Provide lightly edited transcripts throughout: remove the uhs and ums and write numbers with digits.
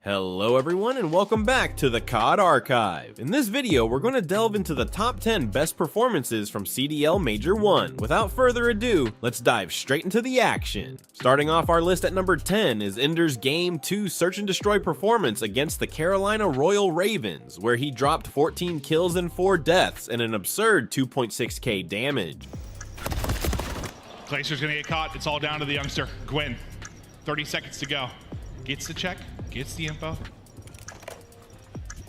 Hello everyone and welcome back to the COD Archive. In this video we're going to delve into the top 10 best performances from CDL Major 1. Without further ado, let's dive straight into the action. Starting off our list at number 10 is Ender's Game 2 Search and Destroy performance against the Carolina Royal Ravens, where he dropped 14 kills and 4 deaths and an absurd 2.6k damage. Glaciers gonna get caught. It's all down to the youngster, Gwyn. 30 seconds to go. Gets the check, gets the info.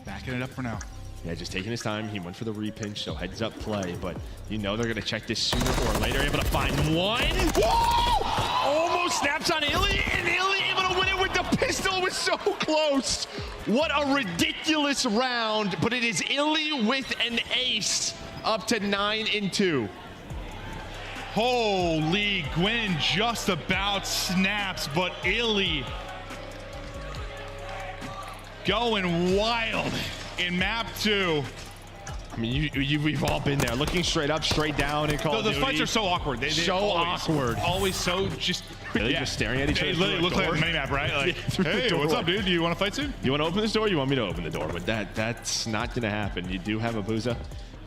Backing it up for now. Yeah, just taking his time. He went for the repinch, so heads up play, but you know they're gonna check this sooner or later. Able to find one. Whoa! Almost snaps on Illy, and Illy able to win it with the pistol. It was so close. What a ridiculous round, but it is Illy with an ace, up to 9-2. Holy, Gwyn just about snaps, but Illy going wild in map 2. I mean, we've all been there, looking straight up, straight down in Call of Duty. The fights are so awkward. They're awkward. Always so just... Really just staring at each other. They look like a mini map, right? Like, hey, what's up, dude? Do you want to fight soon? You want to open this door? You want me to open the door? But that's not going to happen. You do have Abuza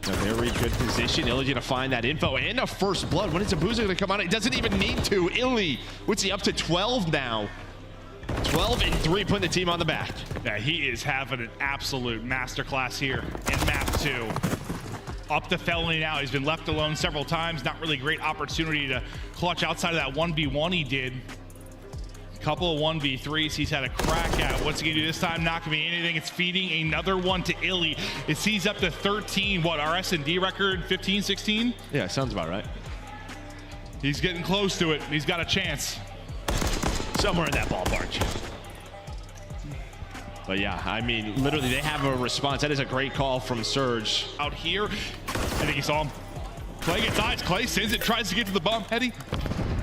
in a very good position. Illy's going to find that info and a first blood. When is Abuza going to come out? It doesn't even need to. Illy, what's he up to? 12 now. 12-3, putting the team on the back. Yeah, he is having an absolute masterclass here in map 2. Up to felony now. He's been left alone several times. Not really great opportunity to clutch outside of that 1v1 he did. Couple of 1v3s he's had a crack at. What's he gonna do this time? Not gonna be anything. It's feeding another one to Illy. He's up to 13. What, our S&D record? 15, 16? Yeah, sounds about right. He's getting close to it. He's got a chance. Somewhere in that ballpark. But yeah, I mean, literally they have a response. That is a great call from Surge. Out here, I think he saw him. Clay gets eyes. Clay sends it, tries to get to the bump. Heady.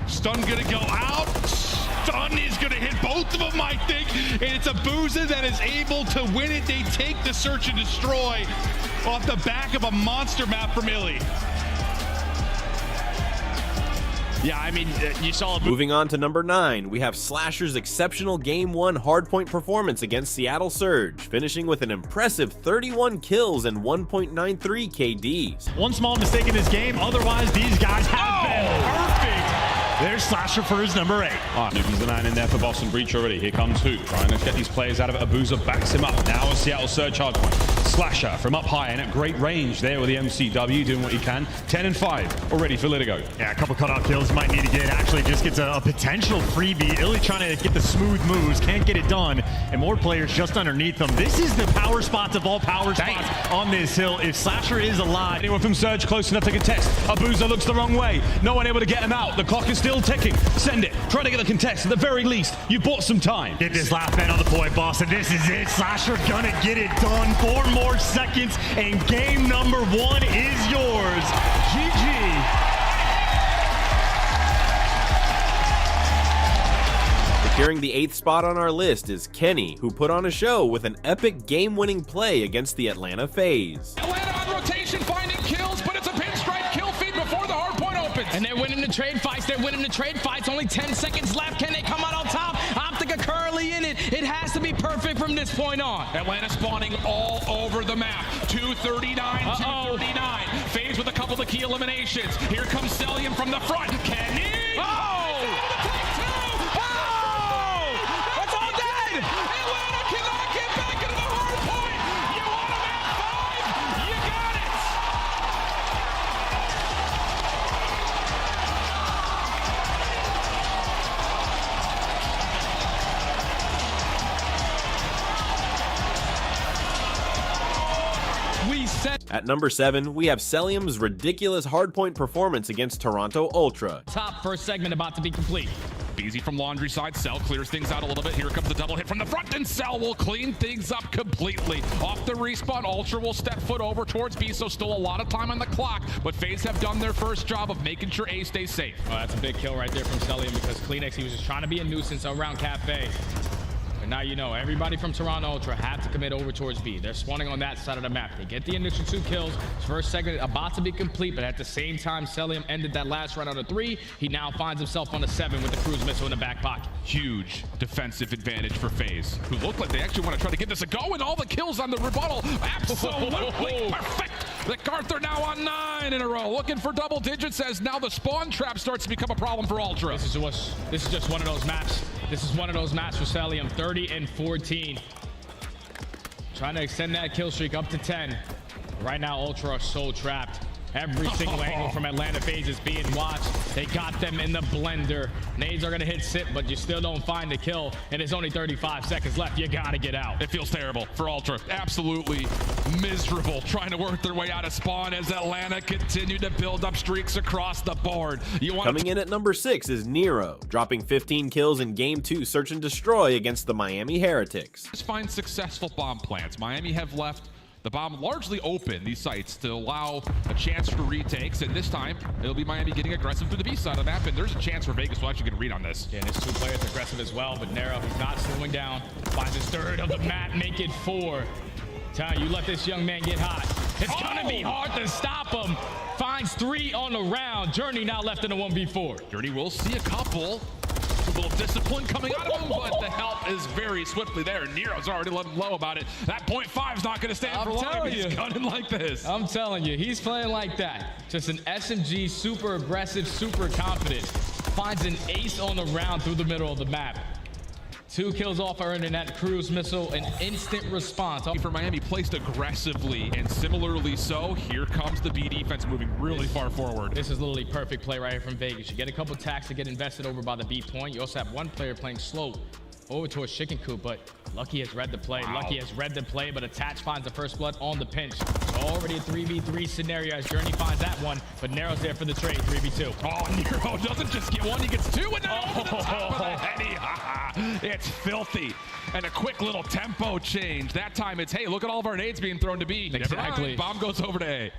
Stun gonna go out. Stun is gonna hit both of them, I think. And it's Abuza that is able to win it. They take the search and destroy off the back of a monster map from Illy. Yeah, I mean, you saw... Moving on to number 9, we have Slasher's exceptional Game 1 hardpoint performance against Seattle Surge, finishing with an impressive 31 kills and 1.93 KDs. One small mistake in this game, otherwise these guys have been perfect. There's Slasher for his number 8. Nubi's the 9 in there for Boston Breach already. Here comes Who, trying to get these players out of it. Abuza backs him up. Now a Seattle Surge hardpoint. Slasher from up high and at great range there with the MCW, doing what he can. 10-5 already for Litigo. Yeah, a couple cutout kills might need to get. Actually just gets a potential freebie. Illy trying to get the smooth moves, can't get it done. And more players just underneath them. This is the power spots of all power spots on this hill. If Slasher is alive. Anyone from Surge close enough to contest. Abuza looks the wrong way. No one able to get him out. The clock is still ticking. Send it. Try to get the contest. At the very least, you bought some time. Get this last man on the point, Boston. This is it. Slasher gonna get it done. 4 more seconds, and game number 1 is yours. GG. Securing the 8th spot on our list is Kenny, who put on a show with an epic game-winning play against the Atlanta FaZe. Atlanta on rotation, finding kills, but it's a pinstripe kill feed before the hard point opens. And they're winning the trade fights. Only 10 seconds left. Can they come out on top? Optica currently in it. It has to be perfect from this point on. Atlanta spawning all over the map. 239, 239. FaZe with a couple of key eliminations. Here comes Cellium from the front. Kenny! Oh! That's all dead! Atlanta cannot get back into the hard point! You want them at 5? You got it! At number 7, we have Cellium's ridiculous hardpoint performance against Toronto Ultra. Top first segment about to be complete. Easy from laundry side. Cell clears things out a little bit. Here comes the double hit from the front, and Cell will clean things up completely. Off the respawn, Ultra will step foot over towards B, so still a lot of time on the clock, but FaZe have done their first job of making sure A stays safe. Oh, that's a big kill right there from Cellium because CleanX, he was just trying to be a nuisance around Cafe. And now you know everybody from Toronto Ultra have to commit over towards B. They're spawning on that side of the map. They get the initial 2 kills. First segment about to be complete, but at the same time, Celium ended that last round on a 3. He now finds himself on a 7 with the cruise missile in the back pocket. Huge defensive advantage for FaZe, who look like they actually want to try to give this a go, and all the kills on the rebuttal. Absolutely perfect. The Carther now on 9 in a row, looking for double digits as now the spawn trap starts to become a problem for Ultra. This is just one of those maps. This is one of those maps for Celium. 30 and 14. Trying to extend that kill streak up to 10. Right now, Ultra are so trapped. Every single angle from Atlanta FaZe is being watched. They got them in the blender. Nades are going to hit SIP, but you still don't find the kill. And it's only 35 seconds left. You got to get out. It feels terrible for Ultra. Absolutely miserable trying to work their way out of spawn as Atlanta continue to build up streaks across the board. Coming in at number 6 is Nero, dropping 15 kills in Game 2 Search and Destroy against the Miami Heretics. Just find successful bomb plants. Miami have left the bomb largely open, these sites, to allow a chance for retakes, and this time it'll be Miami getting aggressive through the B side of the map, and there's a chance for Vegas will actually get a read on this. Yeah, and his 2 players aggressive as well, but Nero, he's not slowing down. Finds his 3rd of the map, make it 4. Ty, you let this young man get hot. It's gonna be hard to stop him. Finds 3 on the round. Journey now left in a 1v4. Journey will see a couple. A little discipline coming out of him, but the help is very swiftly there. Nero's already let him low about it. That .5 is not going to stand for long if he's gunning like this. I'm telling you, he's playing like that. Just an SMG, super aggressive, super confident. Finds an ace on the round through the middle of the map. 2 kills off earning that cruise missile, an instant response. For Miami placed aggressively, and similarly so, here comes the B defense moving really far forward. This is literally perfect play right here from Vegas. You get a couple tacks to get invested over by the B point. You also have one player playing slow over towards Chicken Coop, but Lucky has read the play. Wow. Lucky has read the play, but Attach finds the first blood on the pinch. Already a 3v3 scenario as Journey finds that one, but Nero's there for the trade, 3v2. Oh, Nero doesn't just get 1, he gets 2, and then over the top of the heady. It's filthy. And a quick little tempo change. That time it's, hey, look at all of our nades being thrown to B. Exactly. Bomb goes over to A.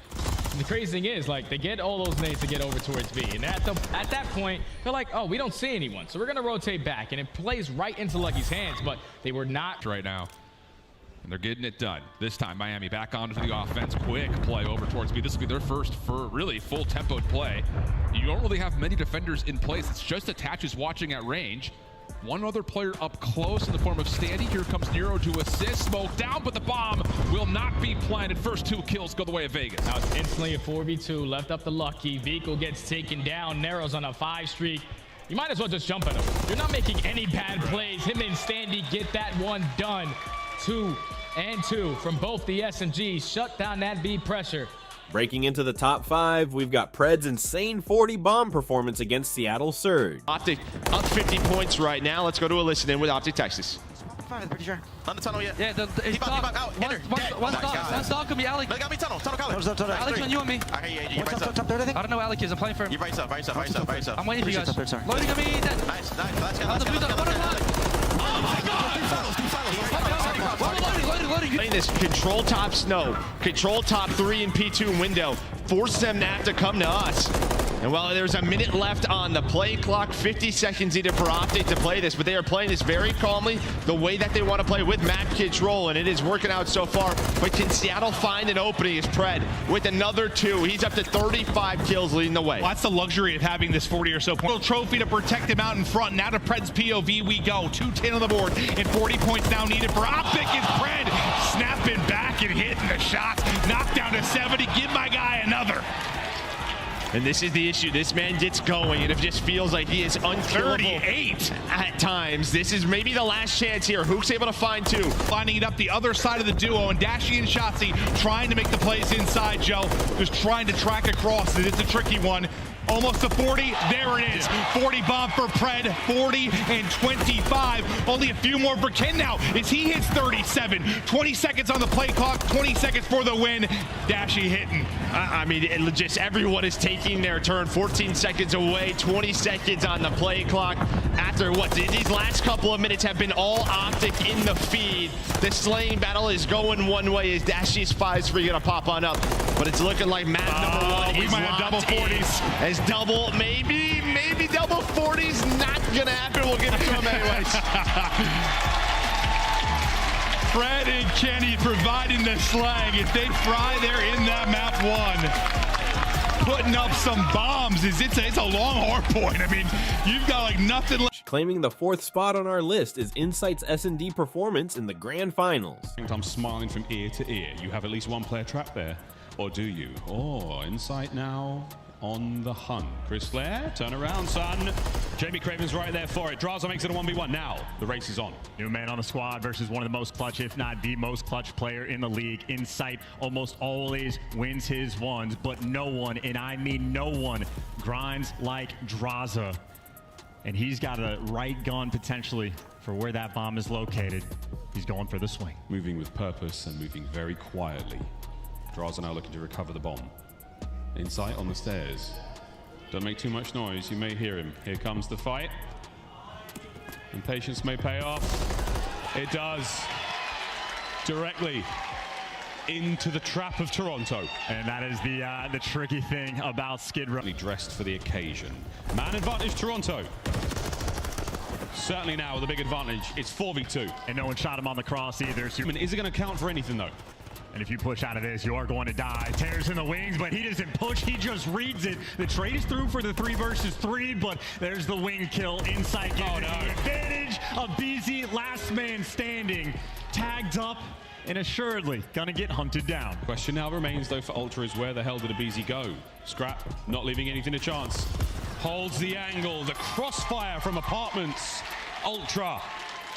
And the crazy thing is, like, they get all those nades to get over towards B. And at that point, they're like, oh, we don't see anyone. So we're going to rotate back. And it plays right into Lucky's hands, but they were not. Right now. And they're getting it done. This time, Miami back onto the offense. Quick play over towards B. This will be their first for really full tempoed play. You don't really have many defenders in place. It's just Attaches watching at range. One other player up close in the form of Standy. Here comes Nero to assist. Smoke down, but the bomb will not be planted. First 2 kills go the way of Vegas. Now it's instantly a 4v2. Left up to Lucky. Vehicle gets taken down. Nero's on a 5 streak. You might as well just jump at him. You're not making any bad plays. Him and Standy get that one done. 2 and 2 from both the SMGs. Shut down that B pressure. Breaking into the top 5, we've got Pred's insane 40 bomb performance against Seattle Surge. Optic up 50 points right now. Let's go to a listen in with Optic Texas. Pretty sure. On the tunnel yet? Yeah, he's back out. One stock could be Alec. They got me tunnel color. Alex on you and me. I hear you. You're by yourself. I don't know where Alec is. I'm playing for him. You're by yourself. I'm waiting for you guys. Loading on me. Nice. Let's go. Oh my God! Loading. Playing this control top snow, control top 3 in P2 window, force them to have to come to us. And while there's a minute left on the play clock, 50 seconds needed for Optic to play this, but they are playing this very calmly, the way that they want to play with map control, and it is working out so far. But can Seattle find an opening? Is Pred with another 2. He's up to 35 kills leading the way. Well, that's the luxury of having this 40 or so point trophy to protect him out in front. Now to Pred's POV we go. 210 on the board and 40 points now needed for Optic. Is Pred snapping back and hitting the shots. Knocked down to 70. Give my guy another. And this is the issue. This man gets going, and it just feels like he is unkillable 38 at times. This is maybe the last chance here. Hook's able to find 2. Lining it up the other side of the duo, and Dashy and Shotzi trying to make the plays inside, Joe. Just trying to track across it. It's a tricky one. Almost to 40. There it is. 40 bomb for Pred. 40 and 25. Only a few more for Ken now as he hits 37. 20 seconds on the play clock. 20 seconds for the win. Dashy hitting. I mean, just everyone is taking their turn. 14 seconds away. 20 seconds on the play clock. After what? These last couple of minutes have been all Optic in the feed. The slaying battle is going one way as Dashy's 5-3 gonna pop on up. But it's looking like map number 1 we is might have double 40s. As double, maybe double 40s not gonna happen. We'll give it to him anyways. Fred and Kenny providing the slang. If they fry, they're in that map one. Putting up some bombs. It's a long hard point. I mean, you've got like nothing left. Claiming the 4th spot on our list is Insight's S&D performance in the grand finals. I'm smiling from ear to ear. You have at least one player trapped there, or do you? Oh, Insight now on the hunt. Chris Flair, turn around, son. Jamie Craven's right there for it. Draza makes it a 1v1. Now the race is on. New man on the squad versus one of the most clutch, if not the most clutch player in the league. Insight almost always wins his ones, but no one, and I mean no one, grinds like Draza. And he's got a right gun potentially for where that bomb is located. He's going for the swing. Moving with purpose and moving very quietly. Draza now looking to recover the bomb. Insight on the stairs. Don't make too much noise, you may hear him. Here comes the fight. And patience may pay off. It does. Directly into the trap of Toronto. And that is the tricky thing about Skid Row. Dressed for the occasion. Man advantage Toronto. Certainly now with a big advantage. It's 4v2. And no one shot him on the cross either. Is it going to count for anything though? And if you push out of this, you are going to die. Tears in the wings, but he doesn't push. He just reads it. The trade is through for the 3 versus 3, but there's the wing kill. Insight gives the advantage of BZ, last man standing, tagged up, and assuredly gonna get hunted down. Question now remains though for Ultra is where the hell did a BZ go? Scrap, not leaving anything to chance. Holds the angle, the crossfire from apartments. Ultra.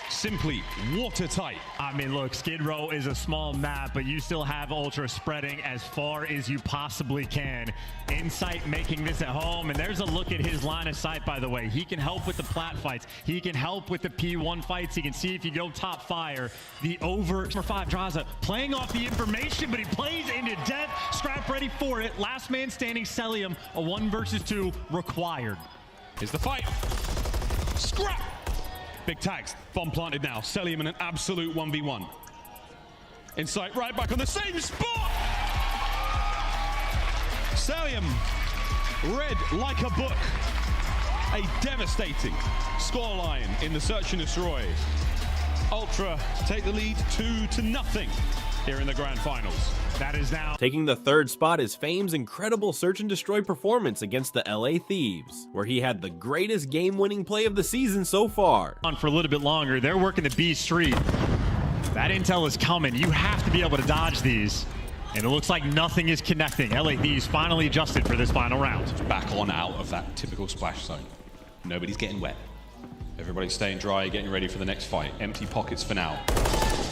Simply watertight. I mean, look, Skid Row is a small map, but you still have Ultra spreading as far as you possibly can. Insight making this at home, and there's a look at his line of sight, by the way. He can help with the plat fights. He can help with the P1 fights. He can see if you go top fire. The over for 5 Draza playing off the information, but he plays into death. Scrap ready for it. Last man standing, Celium, a 1 versus 2 required. Here's the fight. Scrap. Big tags, bomb planted now. Celium in an absolute 1v1. Insight right back on the same spot. Celium, read like a book. A devastating scoreline in the search and destroy. Ultra take the lead 2-0 here in the grand finals. That is now. Taking the 3rd spot is Fame's incredible search and destroy performance against the LA Thieves, where he had the greatest game-winning play of the season so far. On for a little bit longer, they're working the B street. That intel is coming. You have to be able to dodge these. And it looks like nothing is connecting. LA Thieves finally adjusted for this final round. Back on out of that typical splash zone. Nobody's getting wet. Everybody's staying dry, getting ready for the next fight. Empty pockets for now.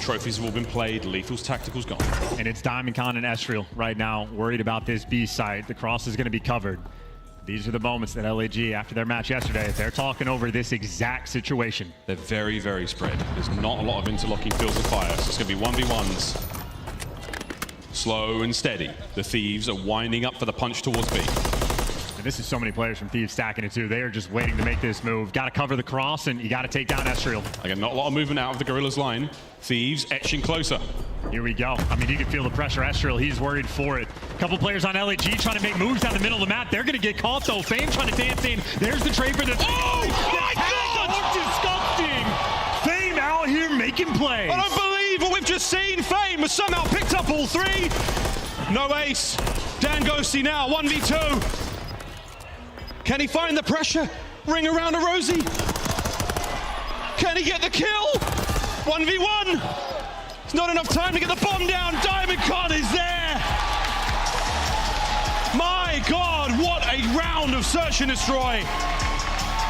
Trophies have all been played, Lethal's tactical's gone. And it's Diamond Con and Estriel right now worried about this B site. The cross is going to be covered. These are the moments that LAG, after their match yesterday, they're talking over this exact situation. They're very, very spread. There's not a lot of interlocking fields of fire, so it's going to be 1v1s. Slow and steady. The Thieves are winding up for the punch towards B. And this is so many players from Thieves stacking it too. They are just waiting to make this move. Got to cover the cross, and you got to take down Estriel. Again, not a lot of movement out of the Gorillas line. Thieves etching closer. Here we go. I mean, you can feel the pressure. Estriel, he's worried for it. A couple players on LAG trying to make moves down the middle of the map. They're going to get caught, though. Fame trying to dance in. There's the trade for the... Oh, my God! Disgusting! Fame out here making plays. I don't believe what we've just seen. Fame has somehow picked up all 3. No ace. Dan Ghosty now, 1v2. Can he find the pressure? Ring around a Rosie. Can he get the kill? 1v1. It's not enough time to get the bomb down. Diamond Con is there. My God, what a round of search and destroy.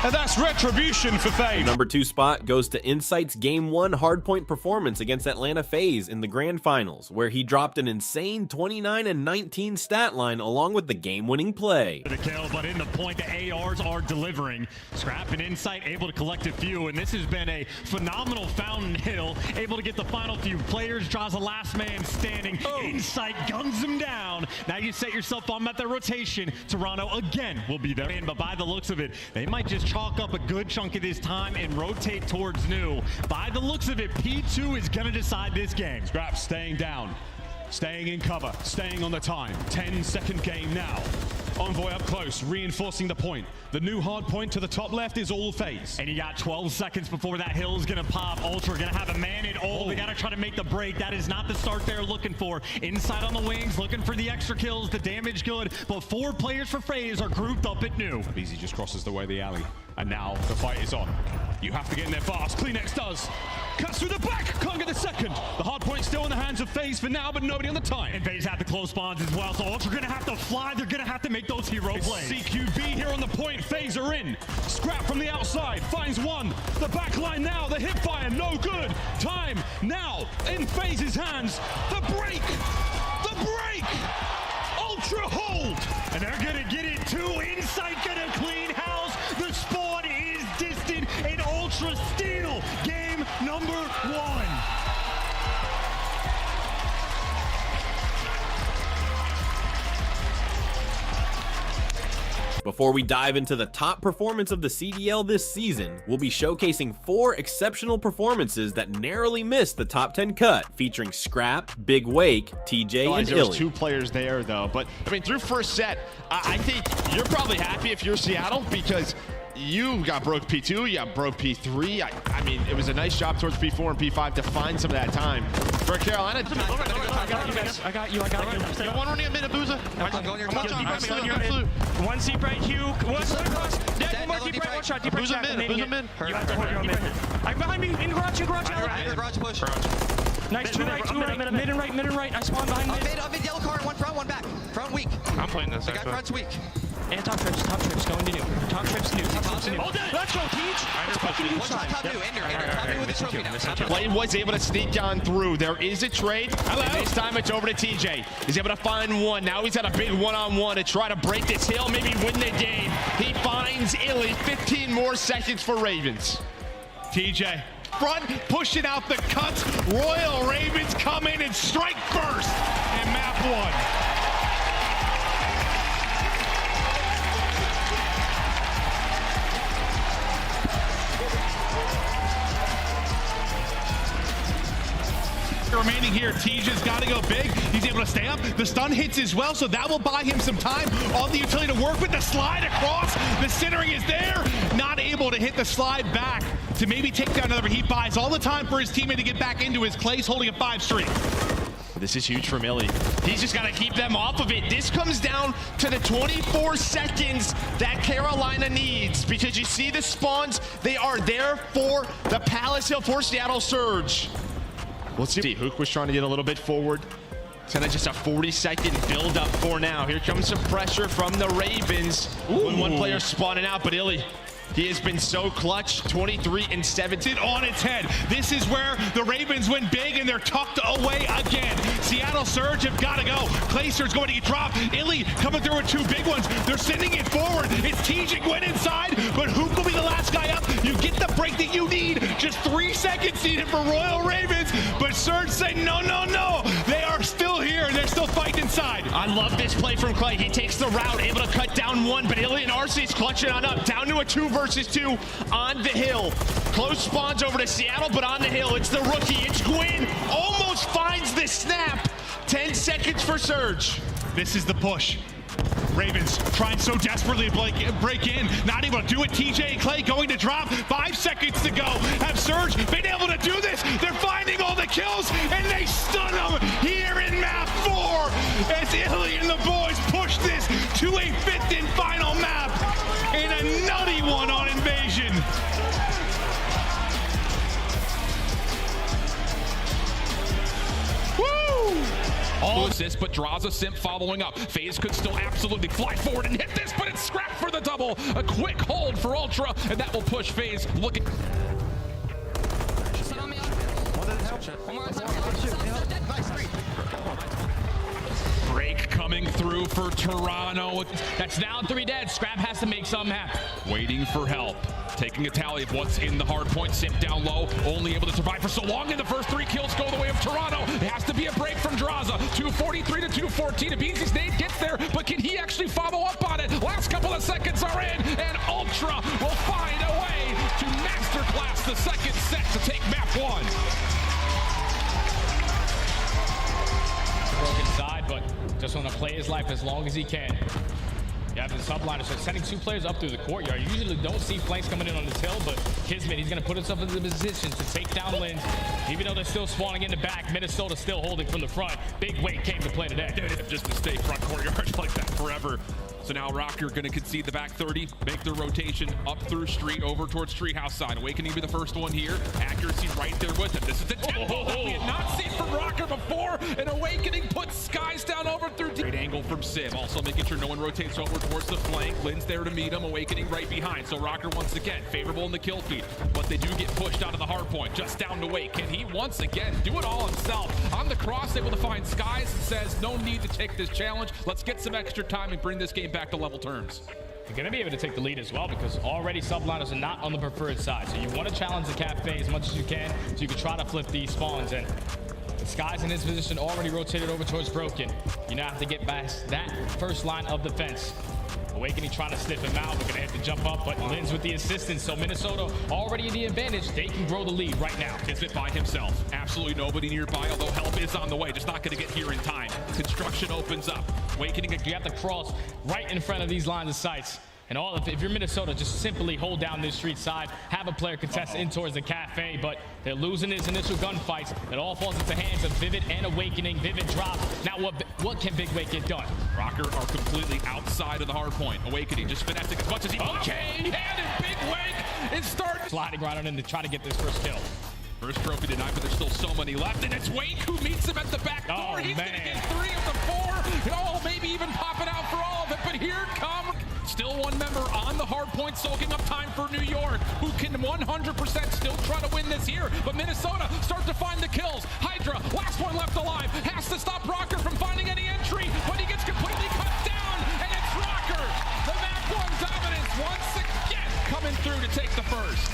And that's retribution for Fame. Number 2 spot goes to Insight's Game 1 hardpoint performance against Atlanta FaZe in the grand finals, where he dropped an insane 29 and 19 stat line along with the game-winning play. The kill, but in the point, the ARs are delivering. Scrap and Insight able to collect a few, and this has been a phenomenal Fountain Hill, able to get the final few players, draws a last man standing. Insight guns him down. Now you set yourself on at the rotation. Toronto again will be there, but by the looks of it, they might just chalk up a good chunk of this time and rotate towards New. By the looks of it, P2 is going to decide this game. Scrap staying down, staying in cover, staying on the time. 10-second game now. Envoy up close, reinforcing the point. The new hard point to the top left is all FaZe. And you got 12 seconds before that hill's gonna pop. Ultra gonna have a man at all. They gotta try to make the break. That is not the start they're looking for. Inside on the wings, looking for the extra kills, the damage good. But 4 players for FaZe are grouped up at new. Beezy just crosses the way of the alley. And now the fight is on. You have to get in there fast. CleanX does. Cuts through the back. Can't get the second. The hard point still in the hands of FaZe for now, but nobody on the time. And FaZe have the close spawns as well. So Ultra gonna have to fly. They're gonna have to make those hero plays. CQB here on the point. FaZe are in. Scrap from the outside. Finds one. The back line now. The hip fire. No good. Time now in FaZe's hands. The break. The break. Ultra hold. And they're gonna get it too. Insight gonna clean house. The spawn is distant. And Ultra steal game number 1. Before we dive into the top performance of the CDL this season, we'll be showcasing 4 exceptional performances that narrowly missed the top 10 cut, featuring Scrap, Big Wake, TJ, and There's Illy. 2 players there, though. But, I mean, through first set, I think you're probably happy if you're Seattle because you got broke P2, you got broke P3. I mean, it was a nice job towards P4 and P5 to find some of that time. For Carolina, I got you. One running a minute, Booza. I'm going your top. Absolute. One seat right, Hugh. One cross. Dead, one more deep right. One shot. Deep right. Booza mid. Booza mid. You have to hold your own mid. I'm behind me. In garage. Garage push. Nice. 2 right. 2 right. Mid and right. I spawn behind mid. Up mid, yellow card. One front, one back. Front weak. I'm playing this. The guy front's weak. And top trips going to new. Top trips new. Let's go, Teach. One shot, top new. Ender. Top new with the trophy now. Blade was able to sneak on through. There is a trade. This time it's over to TJ. He's able to find one. Now he's got a big one-on-one to try to break this hill, maybe win the game. He finds Illy. 15 more seconds for Ravens. TJ. Front, pushing out the cuts. Royal Ravens come in and strike first in map 1. Remaining here, TJ's got to go big. He's able to stay up. The stun hits as well, so that will buy him some time on the utility to work with the slide across. The centering is there. Not able to hit the slide back to maybe take down another. He buys all the time for his teammate to get back into his Clay's holding a 5 streak. This is huge from Illy. He's just got to keep them off of it. This comes down to the 24 seconds that Carolina needs because you see the spawns. They are there for the Palace Hill for Seattle Surge. We'll see. Hook was trying to get a little bit forward. It's kind of just a 40-second build-up for now. Here comes some pressure from the Ravens. One player spawning out, but Illy, he has been so clutch. 23 and 17 on its head. This is where the Ravens win big and they're tucked away again. Seattle Surge have got to go. Clayster's going to get dropped. Illy coming through with 2 big ones. They're sending it forward. It's TJ going inside, but who will be the last guy up? You get the break that you need. Just 3 seconds needed for Royal Ravens, but Surge say no. They are still here. They're still fighting inside. I love this play from Clay. He takes the route, able to cut down one, but Illy and RC's clutching on up. Down to a 2 versus 2 on the hill. Close spawns over to Seattle, but on the hill, it's the rookie. It's Gwyn. Almost finds the snap. 10 seconds for Surge. This is the push. Ravens trying so desperately to break in, not able to do it. TJ and Clay going to drop. 5 seconds to go. Have Surge been able to do this? They're finding all the kills, and they stun them here in map 4 as Illy and the boys push this to a 5th and final map in a nutty one on Invasion. All assists, but draws a simp following up. FaZe could still absolutely fly forward and hit this, but it's Scrap for the double. A quick hold for Ultra, and that will push FaZe. Looking. Break coming through for Toronto. That's now 3 dead. Scrap has to make something happen. Waiting for help. Taking a tally of what's in the hard point. Simp down low. Only able to survive for so long, and the first 3 kills go the way of Toronto. It has to be a break from Draza. 243 to 214. Abeezy's nade gets there, but can he actually follow up on it? Last couple of seconds are in, and Ultra will find a way to masterclass the second set to take map 1. Broken side, but just want to play his life as long as he can. Yeah, the subliners are sending 2 players up through the courtyard. You usually don't see flanks coming in on this hill, but Kismet, he's going to put himself into the position to take down Lins. Even though they're still spawning in the back, Minnesota still holding from the front. Big weight came to play today. Just to stay front courtyard like that forever. So now Rocker going to concede the back 30, make their rotation up through street over towards Treehouse side. Awakening be the first one here. Accuracy right there with him. This is the tempo that we had not seen from Rocker before. And Awakening puts Skies down over through deep. Great angle from Sim. Also making sure no one rotates over towards the flank. Lynn's there to meet him. Awakening right behind. So Rocker once again favorable in the kill feed. But they do get pushed out of the hard point. Just down to Wake. Can he once again do it all himself? On the cross, able to find Skies and says no need to take this challenge. Let's get some extra time and bring this game back to level terms. You're going to be able to take the lead as well because already subliners are not on the preferred side. So you want to challenge the cafe as much as you can so you can try to flip these spawns. And the Skies in his position already rotated over towards Broken. You now have to get past that first line of defense. Awakening trying to sniff him out. We're going to have to jump up, but Lynn's with the assistance. So Minnesota already in the advantage. They can grow the lead right now. Kismet by himself. Absolutely nobody nearby, although help is on the way. Just not going to get here in time. Construction opens up. Awakening, You have to cross right in front of these lines of sights. And if you're Minnesota, just simply hold down this street side, have a player contest in towards the cafe, but they're losing his initial gunfights. It all falls into the hands of Vivid and Awakening. Vivid drop. Now what can Big Wake get done? Rocker are completely outside of the hard point. Awakening just finessing as much as he can, and Big Wake is starting. Sliding right on in to try to get this first kill. First trophy denied, but there's still so many left, and it's Wake who meets him at the back door. He's going to get 3 of the 4. Oh, maybe even pop it out for all of it, but here come still one member on the hard point, soaking up time for New York, who can 100% still try to win this here. But Minnesota start to find the kills. Hydra, last one left alive, has to stop Rocker from finding any entry, but he gets completely cut down, and it's Rocker. The Mac 1 dominance once again coming through to take the first.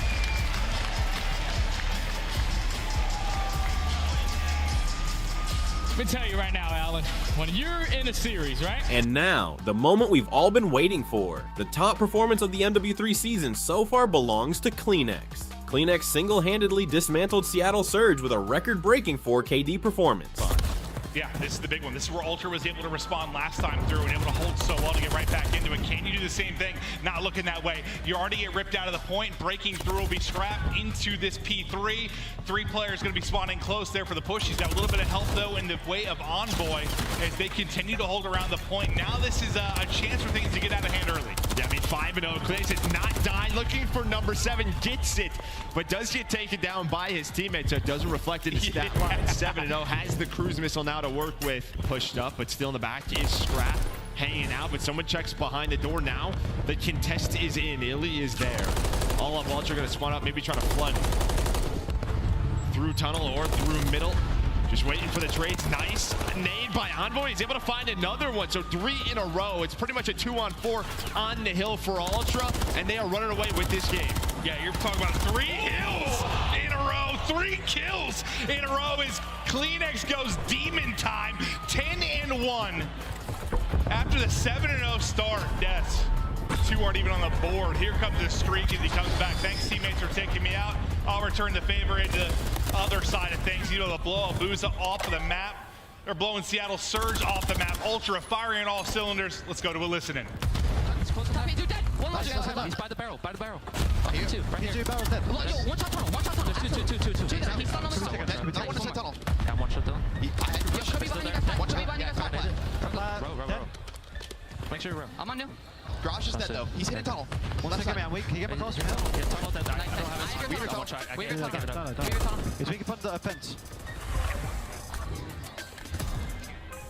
Let me tell you right now, Alan, when you're in a series, right? And now, the moment we've all been waiting for. The top performance of the MW3 season so far belongs to CleanX. CleanX single-handedly dismantled Seattle Surge with a record-breaking 4KD performance. Yeah, this is the big one. This is where Ultra was able to respond last time through and able to hold so well to get right back into it. Can you do the same thing? Not looking that way. You already get ripped out of the point. Breaking through will be scrapped into this P3. 3 players going to be spawning close there for the push. He's got a little bit of help, though, in the way of Envoy as they continue to hold around the point. Now this is a chance for things to get out of hand early. Yeah, I mean, 5-0. CleanX is not dying, looking for number 7, gets it, but does get taken down by his teammates, so it doesn't reflect in the stat line. 7-0 has the cruise missile now to work with. Pushed up, but still in the back is Scrap, hanging out, but someone checks behind the door now. The contest is in. Illy is there. All of Ultra going to spawn up, maybe try to flood through tunnel or through middle. Just waiting for the trades. Nice nade by Envoy. He's able to find another one. So 3 in a row. It's pretty much a 2-on-4 on the hill for Ultra, and they are running away with this game. Yeah, you're talking about 3 kills in a row. 3 kills in a row as CleanX goes demon time. 10-1 after the 7-0 start. Yes, 2 aren't even on the board. Here comes the streak as he comes back. Thanks, teammates, for taking me out. I'll return the favor into the other side of things. You know, they'll blow Abuza off of the map. They're blowing Seattle Surge off the map. Ultra firing on all cylinders. Let's go to a listening. He's by the barrel, Here, two, right here. Barrels dead. Yo, one shot tunnel. Two. He's stunned on the tunnel. I want to set tunnel. Got one shot tunnel. Yo, should be behind you guys. Watch me behind you guys. Row. Make sure you row. I'm on you. Garage is dead though. He's hitting tunnel. One second, man. Wait, can you get me close? Yeah, tunnel dead. I don't have his. Weird tunnel. It's making fun of the fence.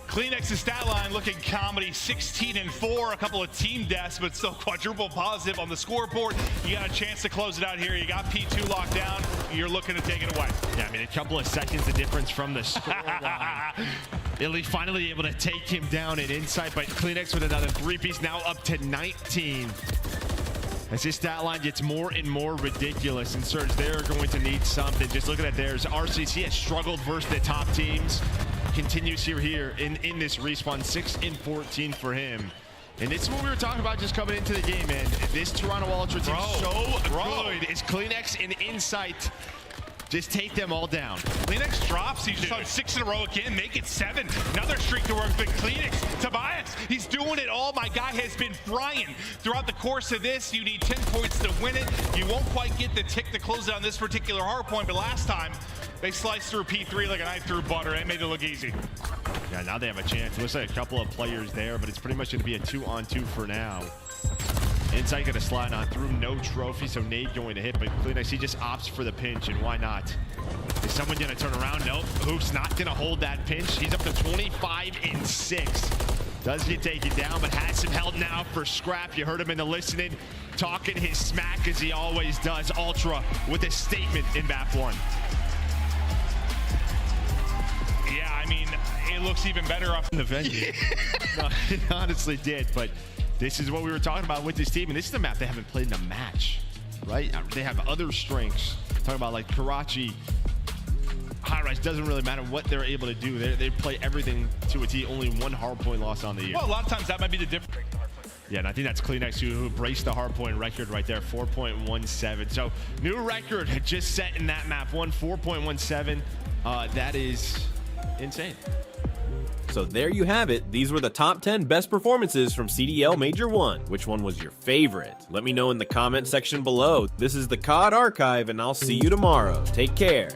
CleanX's stat line looking comedy, 16-4, a couple of team deaths, but still quadruple positive on the scoreboard. You got a chance to close it out here. You got P2 locked down. You're looking to take it away. Yeah, I mean, a couple of seconds of difference from the score line. Illy finally able to take him down in insight, but CleanX with another 3-piece, now up to 19. As his stat line gets more and more ridiculous, and Surge, they're going to need something. Just looking at theirs, RCC has struggled versus the top teams. Continues here in this respawn, 6-14 for him. And this is what we were talking about just coming into the game, man. This Toronto Ultra team so good. Is CleanX in insight Just take them all down. CleanX drops. He's just on 6 in a row again. Make it 7. Another streak to work. But CleanX, Tobias, he's doing it all. My guy has been frying throughout the course of this. You need 10 points to win it. You won't quite get the tick to close it on this particular hard point, but last time they sliced through P3 like a knife through butter. It made it look easy. Yeah, now they have a chance. Looks like a couple of players there, but it's pretty much going to be a 2-on-2 for now. Insight going to slide on through, no trophy, so Nate going to hit, but CleanX, he just opts for the pinch, and why not? Is someone going to turn around? Nope. Hook's not going to hold that pinch. He's up to 25-6. Does get taken down, but has some help now for Scrap. You heard him in the listening, talking his smack as he always does. Ultra with a statement in map 1. Yeah, I mean, it looks even better up in the venue. No, it honestly did, but this is what we were talking about with this team, and this is the map they haven't played in a match, right? They have other strengths. Talking about like Karachi, High Rise, doesn't really matter what they're able to do. They play everything to a T. Only 1 hardpoint loss on the year. Well, a lot of times that might be the difference. Yeah, and I think that's CleanX who braced the hardpoint record right there, 4.17. So new record just set in that map 1, 4.17. That is insane. So there you have it. These were the top 10 best performances from CDL Major 1. Which one was your favorite? Let me know in the comment section below. This is the COD Archive, and I'll see you tomorrow. Take care.